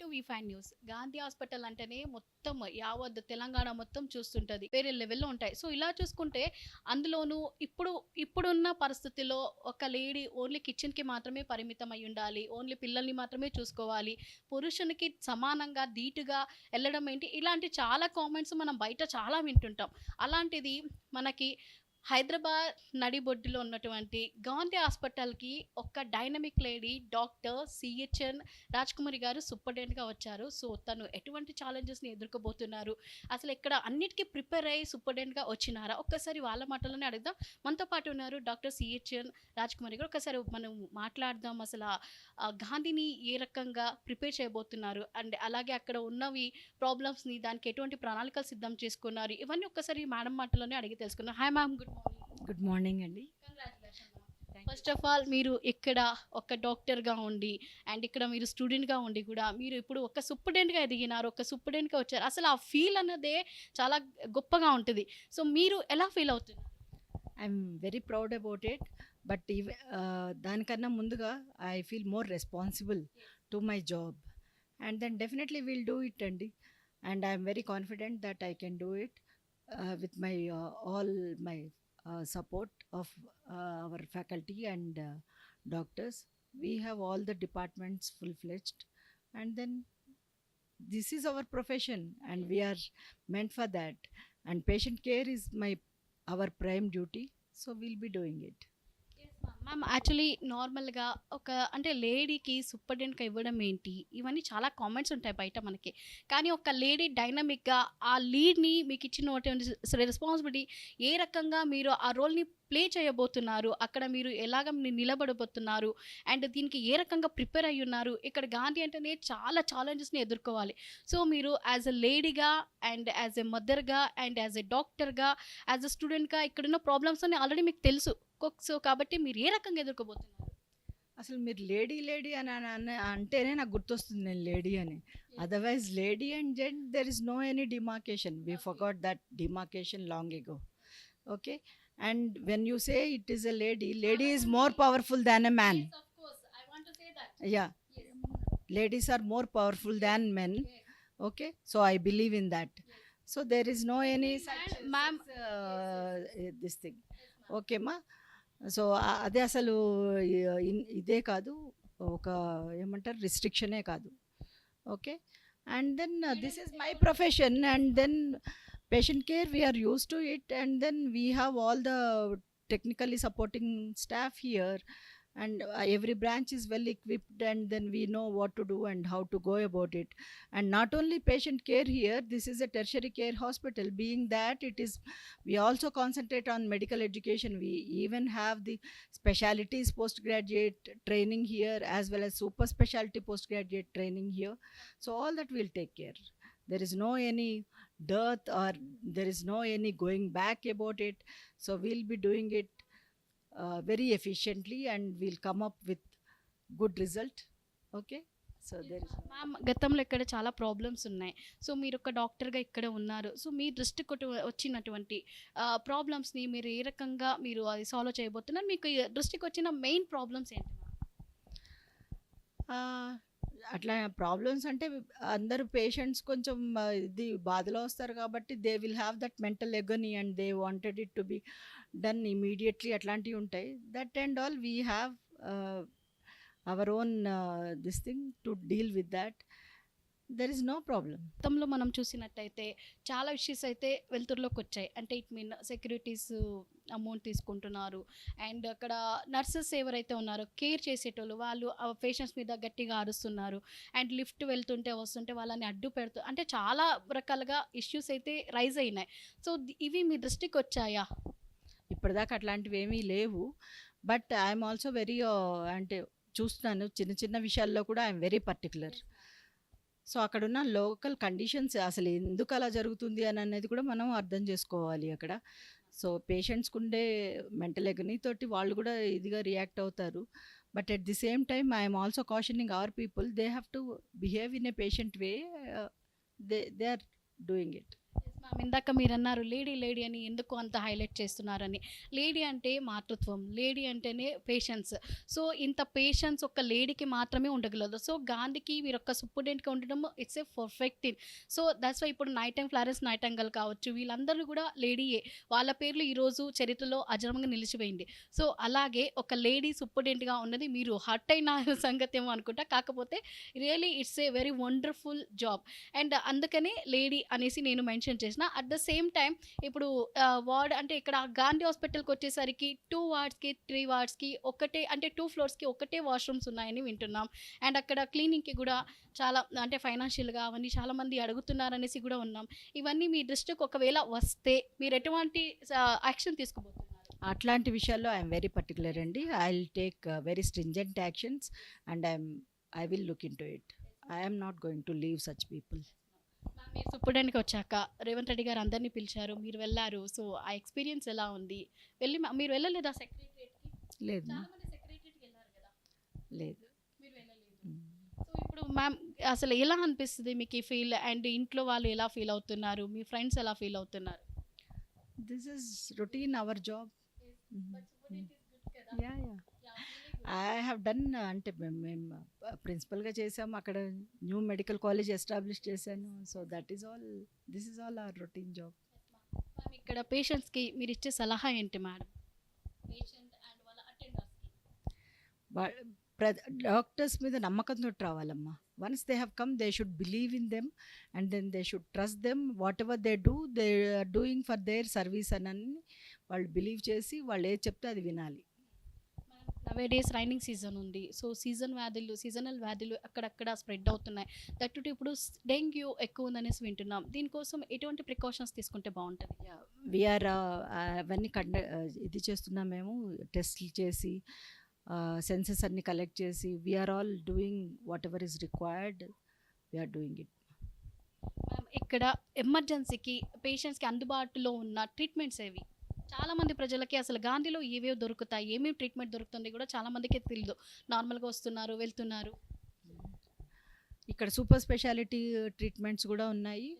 To వి5 news. Gandhi hospital అంటేనే మొత్తం యావత్ తెలంగాణ మొత్తం చూస్తుంటది. వేరే లెవెల్‌లో ఉంటాయి. సో, ఇలా చూసుకుంటే అందులోనూ ఇప్పుడున్న పరిస్థితిలో ఒక లేడీ ఓన్లీ కిచెన్‌కి మాత్రమే పరిమితం అయ్యుండాలి. ఓన్లీ పిల్లల్ని మాత్రమే చూసుకోవాలి. పురుషునికి సమానంగా ధీటుగా ఎళ్ళడం ఏంటి, ఇలాంటి చాలా కామెంట్స్ మనం బయట చాలా వింటుంటాం. అలాంటిది మనకి హైదరాబాద్ నడిబొడ్డులో ఉన్నటువంటి గాంధీ హాస్పిటల్‌కి ఒక dynamic lady doctor CHN Rajkumari గారు సూపరింటెండెంట్‌గా వచ్చారు. సో, తను ఎటువంటి ఛాలెంజెస్‌ని ఎదుర్కోబోతున్నారు? అసలు ఇక్కడ అన్నిటికి ప్రిపేర్ అయ్యి సూపరింటెండెంట్‌గా వచ్చినారా? ఒక్కసారి వాళ్ళ మాటల్లోనే అడుగుదాం. మనతో పాటు ఉన్నారు డాక్టర్ సిహెచ్ఎన్ రాజ్‌కుమారి గారు. ఒకసారి మనం మాట్లాడదాం. అసల గాంధీని ఏ రకంగా ప్రిపేర్ చేయబోతున్నారు? అండ్ అలాగే అక్కడ ఉన్నవి ప్రాబ్లమ్స్‌ని దానికి ఎటువంటి ప్రణాళికలు సిద్ధం చేసుకున్నారు? ఇవన్నీ ఒక్కసారి మేడం మాటల్లోనే అడిగి తెలుసుకుందాం. Hi ma'am. Good morning. Good morning అండి. Congratulation ma'am. First of all మీరు ఇక్కడ ఒక డాక్టర్‌గా ఉండి అండ్ ఇక్కడ మీరు స్టూడెంట్‌గా ఉండి కూడా మీరు ఇప్పుడు ఒక సూపరింటెండెంట్‌గా ఎదిగినారు. ఒక సూపరింటెండెంట్‌గా వచ్చారు. అసలు ఆ ఫీల్ అన్నదే చాలా గొప్పగా ఉంటది. సో, మీరు ఎలా ఫీల్ అవుతున్నారు? I'm very proud about it. But దానికన్నా ముందుగా I feel more responsible to my job. And then definitely will do it అండి. And I'm very confident that I can do it with my all my support of our faculty and doctors. We have all the departments full-fledged, and then this is our profession and we are meant for that, and patient care is our prime duty, so we'll be doing it. Ma'am actually నార్మల్‌గా ఒక అంటే లేడీకి సూపరింటెండెంట్‌గా ఇవ్వడం ఏంటి? ఇవన్నీ చాలా comments ఉంటాయి బయట మనకి. కానీ ఒక లేడీ డైనమిక్‌గా ఆ లీడ్‌ని మీకు ఇచ్చినటువంటి రెస్పాన్సిబిలిటీ ఏ రకంగా మీరు ఆ రోల్‌ని ప్లే చేయబోతున్నారు? అక్కడ మీరు ఎలాగ నిలబడబోతున్నారు? అండ్ దీనికి ఏ రకంగా ప్రిపేర్ అయ్యున్నారు? ఇక్కడ గాంధీ అంటేనే చాలా ఛాలెంజెస్‌ని ఎదుర్కోవాలి. సో, మీరు యాస్ ఎ లేడీగా అండ్ యాస్ ఎ మదర్‌గా అండ్ యాస్ ఎ డాక్టర్‌గా, యాస్ ఎ స్టూడెంట్‌గా ఇక్కడున్న ప్రాబ్లమ్స్ అన్నీ ఆల్రెడీ మీకు తెలుసు. సో, కాబట్టి మీరు ఏ రకంగా ఎదుర్కోబోతున్నారు? అసలు మీరు లేడీ లేడీ అని అంటేనే నాకు గుర్తొస్తుంది నేను లేడీ అని. Otherwise lady and gent there is no any demarcation. We forgot that demarcation long ago. Okay. And when you say it is a lady is more powerful than a man. Yes, of course. I want to say that. Yeah, Yes. ladies are more powerful than men. Yes. Okay, so I believe in that. So there is no any such Ma'am. this thing. Okay ma. So అదే అసలు ఇదే కాదు, ఒక ఏమంటారు రిస్ట్రిక్షనే కాదు. Okay. And then this is my profession and then patient care we are used to it and then we have all the technically supporting staff here, and every branch is well equipped, and then we know what to do and how to go about it. And not only patient care here, this is a tertiary care hospital, being that it is, we also concentrate on medical education. We even have the specialties postgraduate training here as well as super specialty postgraduate training here. So all that we'll take care. There is no any dearth or there is no any going back about it. So we'll be doing it very efficiently and we'll come up with good result. Okay. So there is ma'am గతంలో ఇక్కడ చాలా problems ఉన్నాయి. So, మీరు ఒక డాక్టర్‌గా ఇక్కడ ఉన్నారు. So, మీ దృష్టికి వచ్చినటువంటి ప్రాబ్లమ్స్‌ని మీరు ఏ రకంగా మీరు అది సాల్వ్ చేయబోతున్నారు? మీకు దృష్టికి వచ్చిన మెయిన్ ప్రాబ్లమ్స్ ఏంటి మ్యామ్? అట్లా ప్రాబ్లమ్స్ అంటే అందరూ పేషెంట్స్ కొంచెం ఇది బాధలో వస్తారు కాబట్టి they will have that mental agony and they wanted it to be done immediately. అట్లాంటివి ఉంటాయి. That and all we have our own this thing to deal with that. There is no problem. గతంలో మనం చూసినట్టయితే చాలా issues అయితే వెలుతురులోకి వచ్చాయి. అంటే ఇట్ మీన్ సెక్యూరిటీస్ అమౌంట్ తీసుకుంటున్నారు అండ్ అక్కడ నర్సెస్ ఎవరైతే ఉన్నారో కేర్ చేసేటోళ్ళు వాళ్ళు ఆ పేషెంట్స్ మీద గట్టిగా అరుస్తున్నారు అండ్ లిఫ్ట్ వెళ్తుంటే వస్తుంటే వాళ్ళని అడ్డు పెడుతూ అంటే చాలా రకాలుగా ఇష్యూస్ అయితే రైజ్ అయినాయి. సో, ఇవి మీ దృష్టికి వచ్చాయా? ఇప్పటిదాకా అట్లాంటివి ఏమీ లేవు. బట్ ఐఎమ్ ఆల్సో వెరీ అంటే చూస్తున్నాను చిన్న చిన్న విషయాల్లో కూడా ఐఎమ్ వెరీ పర్టికులర్. సో అక్కడున్న లోకల్ కండిషన్స్ అసలు ఎందుకు అలా జరుగుతుంది అని అనేది కూడా మనం అర్థం చేసుకోవాలి అక్కడ. సో పేషెంట్స్కి ఉండే మెంటల్ ఎగనీ తోటి వాళ్ళు కూడా ఇదిగా రియాక్ట్ అవుతారు. But at the same time I'm also cautioning our people they have to behave in a patient way. They are doing it. ఇందాక మీరన్నారు లేడీ అని ఎందుకు అంత హైలైట్ చేస్తున్నారని. లేడీ అంటే మాతృత్వం, లేడీ అంటేనే పేషెన్స్. సో, ఇంత పేషెన్స్ ఒక లేడీకి మాత్రమే ఉండగలదు. సో, గాంధీకి మీరొక సూపర్డెంట్‌గా ఉండడం it's a perfect thing. So, that's why ఇప్పుడు ఫ్లారెన్స్ నైటింగేల్ కావచ్చు, వీళ్ళందరూ కూడా లేడీయే. వాళ్ళ పేర్లు ఈరోజు చరిత్రలో అజరామరంగా నిలిచిపోయింది. సో, అలాగే ఒక లేడీ సూపర్డెంట్‌గా ఉన్నది మీరు హర్ట్ అయిన సంగతేమో అనుకుంటా. కాకపోతే really it's a very wonderful job. And అందుకనే లేడీ అనేసి నేను మెన్షన్ చేసిన. అట్ ద సేమ్ టైమ్ ఇప్పుడు వార్డ్ అంటే ఇక్కడ గాంధీ హాస్పిటల్‌కొచ్చేసరికి 2 వార్డ్స్‌కి, 3 వార్డ్స్‌కి ఒకటే అంటే 2 ఫ్లోర్స్‌కి ఒకటే వాష్‌రూమ్స్ ఉన్నాయని వింటున్నాం. అండ్ అక్కడ క్లీనింగ్‌కి గూడా చాలా అంటే ఫైనాన్షియల్‌గా అవన్నీ చాలామంది అడుగుతున్నారనేసి గూడా ఉన్నాం. ఇవన్నీ మీ దృష్టికి ఒకవేళ వస్తే మీరు ఎటువంటి యాక్షన్ తీసుకోబోతున్నారు? అట్లాంటి విషయాల్లో ఐఎమ్ వెరీ పర్టిక్యులర్ అండి. I will take very stringent actions and I will look into it. I am not going to leave such people. మీరు సూపర్డెంట్‌గా వచ్చాక రేవంత్ రెడ్డి గారు అందరిని పిలిచారు. మీరు వెళ్లారు. సో, ఆ ఎక్స్‌పీరియన్స్ ఎలా ఉంది? మీరు వెళ్ళలేదా సెక్రటరియట్‌కి? లేదు చాలా మంది సెక్రటరియట్‌కి వెళ్లారు కదా! లేదు. మీరు వెళ్ళలేదు. సో, ఇప్పుడు అసలు ఎలా అనిపిస్తది మీకు ఈ ఫీల్? అండ్ ఇంట్లో వాళ్ళు ఎలా ఫీల్ అవుతున్నారు? మీ ఫ్రెండ్స్ ఎలా ఫీల్ అవుతున్నారు? This is routine our job. But superintendent is good కదా! Yeah yeah yeah! Really good. I have done అంటే మేము ప్రిన్సిపల్గా చేసాము, అక్కడ న్యూ మెడికల్ కాలేజ్ ఎస్టాబ్లిష్ చేశాను. So that is all, this is all our routine job. Ma'am ఇక్కడ పేషెంట్స్‌కి మీరిచ్చే సలహా ఏంటి మేడం? పేషెంట్ అండ్ వాళ్ళ అటెండర్స్‌కి. డాక్టర్స్ మీద నమ్మకంతో రావాలమ్మా. Once they have come they should believe in them and then they should trust them. Whatever they do they are doing for their service అని వాళ్ళు బిలీవ్ చేసి వాళ్ళు ఏది చెప్తే అది వినాలి. నవే డేస్ రైనింగ్ సీజన్ ఉంది. సో, సీజనల్ వ్యాధులు అక్కడక్కడ స్ప్రెడ్ అవుతున్నాయి. దట్ టు ఇప్పుడు డెంగ్యూ ఎక్కువ ఉందనేసి వింటున్నాం. దీనికోసం ఎటువంటి ప్రికాషన్స్ తీసుకుంటే బావుంటది? వీఆర్ అవన్నీ ఇది చేస్తున్నాం మేము, టెస్ట్లు చేసి సెన్సెస్ అన్ని కలెక్ట్ చేసి we are all doing whatever is required, we are doing it. Ma'am ఇక్కడ ఎమర్జెన్సీకి పేషెంట్స్‌కి అందుబాటులో ఉన్న ట్రీట్మెంట్స్ ఏవి? చాలామంది ప్రజలకి అసలు గాంధీలో ఏవేవి దొరుకుతాయి? ఏమేమి ట్రీట్మెంట్ దొరుకుతుంది కూడా చాలా మందికి తెలీదు. నార్మల్‌గా వస్తున్నారు, వెళ్తున్నారు. ఇక్కడ సూపర్ స్పెషాలిటీ ట్రీట్మెంట్స్ కూడా ఉన్నాయి,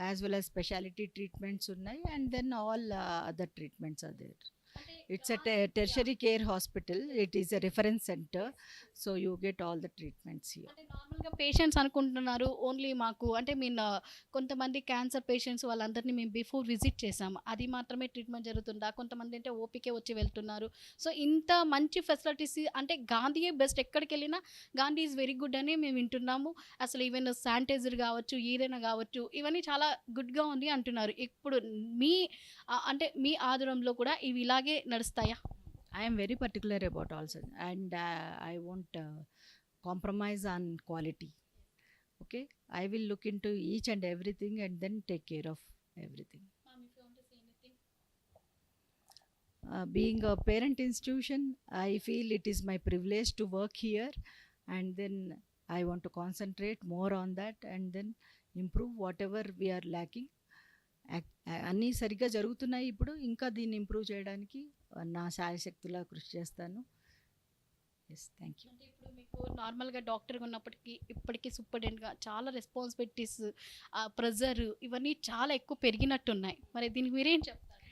as well as speciality treatments ఉన్నాయి, and then all other treatments are there. It's a tertiary care hospital. It is a reference center, so you get all the treatments here. అంటే నార్మల్‌గా patients అనుకుంటున్నారు only మాకు అంటే కొంతమంది cancer patients వాళ్ళందరినీ మేము before visit చేసాము. అది మాత్రమే ట్రీట్మెంట్ జరుగుతుందా? కొంతమంది అంటే ఓపీకే వచ్చి వెళ్తున్నారు. సో, ఇంత మంచి ఫెసిలిటీస్ అంటే గాంధీయే బెస్ట్. ఎక్కడికెళ్ళినా గాంధీ ఈజ్ వెరీ గుడ్ అని మేము వింటున్నాము. అసలు ఈవెన్ శానిటైజర్ కావచ్చు, ఏదైనా కావచ్చు, ఇవన్నీ చాలా గుడ్‌గా ఉంది అంటున్నారు. ఇప్పుడు మీ అంటే మీ ఆధ్వర్యంలో కూడా ఇవి ఇలాగే నడుస్తాయా? I am very particular about also, and I won't compromise on quality. Okay, I will look into each and everything and then take care of everything. Ma'am, if you want to say anything. Being a parent institution, I feel it is my privilege to work here, and then I want to concentrate more on that and then improve whatever we are lacking. అన్నీ సరిగ్గా జరుగుతున్నాయి. ఇప్పుడు ఇంకా దీన్ని improve చేయడానికి నా శాయశక్తులా కృషి చేస్తాను. Yes, thank you. అంటే ఇప్పుడు మీకు నార్మల్‌గా డాక్టర్‌గా ఉన్నప్పటికీ ఇప్పటికీ సూపర్డెంట్‌గా చాలా రెస్పాన్సిబిలిటీస్, ప్రెజర్ ఇవన్నీ చాలా ఎక్కువ పెరిగినట్టున్నాయి. మరి దీనికి మీరేం చెప్తారు?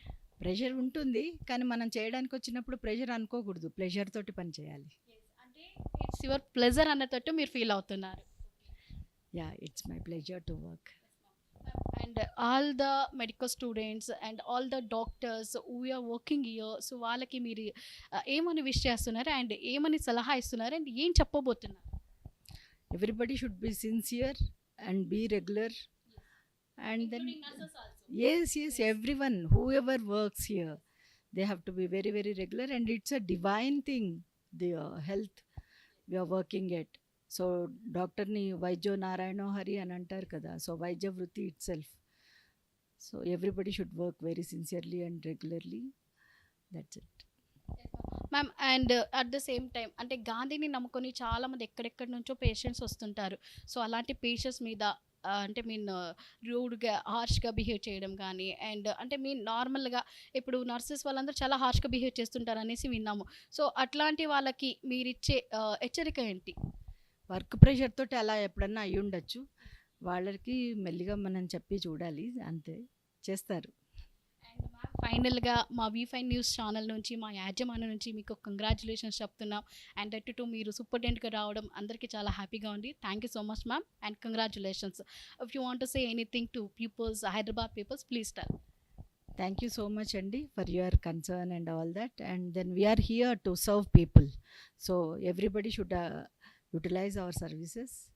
ప్రెషర్ ఉంటుంది, కానీ మనం చేయడానికి వచ్చినప్పుడు ప్రెషర్ అనుకోకూడదు, ప్లెజర్ తోటి పని చేయాలి. అంటే ఇట్స్ యువర్ ప్లెజర్ అన్నట్టు మీరు ఫీల్ అవుతున్నారు. Yeah, it's my pleasure to work. And all the medical students and all the doctors who are working here, so వాళ్ళకి మీరు ఏమని విష్ చేస్తున్నారు అండ్ ఏమని సలహా ఇస్తున్నారు అండ్ ఏం చెప్పబోతున్నారు? Everybody should be sincere and be regular, and then Including nurses also. yes, everyone, whoever works here, they have to be very very regular, and it's a divine thing, the health we are working at. So డాక్టర్ని వైద్యో నారాయణో హరి అని అంటారు కదా, so వైద్య వృత్తి it self. So everybody should work very sincerely and regularly, that's it. Ma'am and at the same time అంటే గాంధీని నమ్ముకొని చాలామంది ఎక్కడెక్కడి నుంచో పేషెంట్స్ వస్తుంటారు. సో అలాంటి పేషెంట్స్ మీద అంటే రూడ్గా హార్ష్గా బిహేవ్ చేయడం కానీ అండ్ అంటే నార్మల్గా ఇప్పుడు నర్సెస్ వాళ్ళందరూ చాలా హార్ష్గా బిహేవ్ చేస్తుంటారు అనేసి విన్నాము. సో అట్లాంటి వాళ్ళకి మీరిచ్చే హెచ్చరిక ఏంటి? వర్క్ ప్రెషర్ తోటి అలా ఎప్పుడన్నా అయ్యి ఉండొచ్చు, వాళ్ళకి మెల్లిగా మనం చెప్పి చూడాలి అంతే. చేస్తారు. అండ్ మ్యామ్ ఫైనల్గా మా వి5 న్యూస్ ఛానల్ నుంచి మా యాజమాన్యం నుంచి మీకు కంగ్రాచులేషన్స్ చెప్తున్నాం. అండ్ దట్ టు మీరు సూపరింటెండెంట్గా రావడం అందరికీ చాలా హ్యాపీగా ఉంది. Thank you so much ma'am and congratulations. If you want to say anything to peoples, Hyderabad peoples, please tell. Thank you so much, Andy, for your concern and all that. And then we are here to serve people. So everybody should utilize our services.